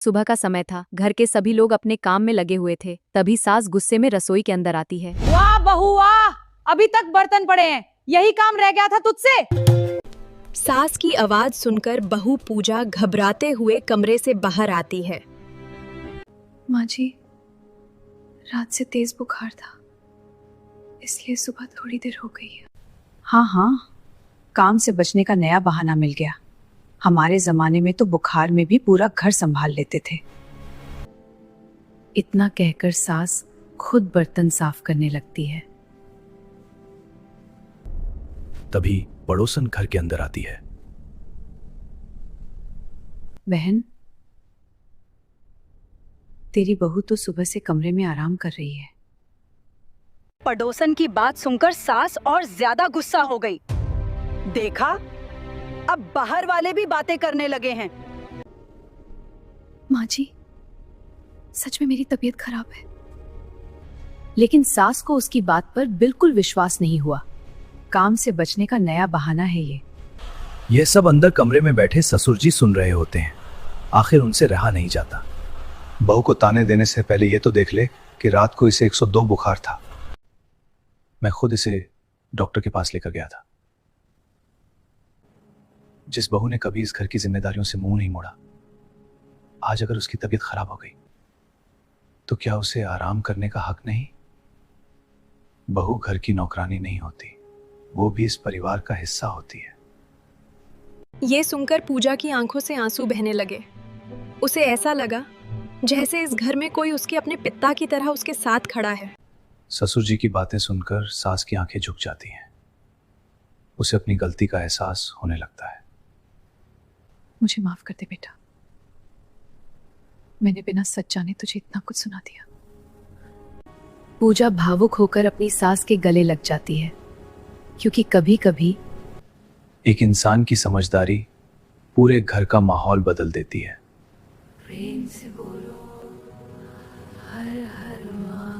सुबह का समय था, घर के सभी लोग अपने काम में लगे हुए थे। तभी सास गुस्से में रसोई के अंदर आती है। वाह बहू वाह, अभी तक बर्तन पड़े हैं, यही काम रह गया था तुझसे। सास की आवाज सुनकर बहू पूजा घबराते हुए कमरे से बाहर आती है। माँ जी, रात से तेज बुखार था, इसलिए सुबह थोड़ी देर हो गई है। हाँ हाँ, काम से बचने का नया बहाना मिल गया। हमारे जमाने में तो बुखार में भी पूरा घर संभाल लेते थे। इतना कहकर सास खुद बर्तन साफ करने लगती है। तभी पड़ोसन घर के अंदर आती है। बहन, तेरी बहू तो सुबह से कमरे में आराम कर रही है। पड़ोसन की बात सुनकर सास और ज्यादा गुस्सा हो गई। देखा, अब बाहर वाले भी बातें करने लगे हैं। माँ जी, सच में मेरी तबीयत खराब है। लेकिन सास को उसकी बात पर बिल्कुल विश्वास नहीं हुआ। काम से बचने का नया बहाना है ये। यह सब अंदर कमरे में बैठे ससुर जी सुन रहे होते हैं। आखिर उनसे रहा नहीं जाता। बहू को ताने देने से पहले ये तो देख ले कि रात को इसे 102 बुखार था। मैं खुद इसे डॉक्टर के पास लेकर गया था। जिस बहू ने कभी इस घर की जिम्मेदारियों से मुंह नहीं मोड़ा, आज अगर उसकी तबीयत खराब हो गई तो क्या उसे आराम करने का हक नहीं? बहू घर की नौकरानी नहीं होती, वो भी इस परिवार का हिस्सा होती है। ये सुनकर पूजा की आंखों से आंसू बहने लगे। उसे ऐसा लगा जैसे इस घर में कोई उसके अपने पिता की तरह उसके साथ खड़ा है। ससुर जी की बातें सुनकर सास की आंखें झुक जाती हैं। उसे अपनी गलती का एहसास होने लगता है। मुझे माफ कर दे बेटा, मैंने बिना सच जाने तुझे इतना कुछ सुना दिया। पूजा भावुक होकर अपनी सास के गले लग जाती है, क्योंकि कभी कभी एक इंसान की समझदारी पूरे घर का माहौल बदल देती है। प्रेम से बोलो, हर हर महादेव।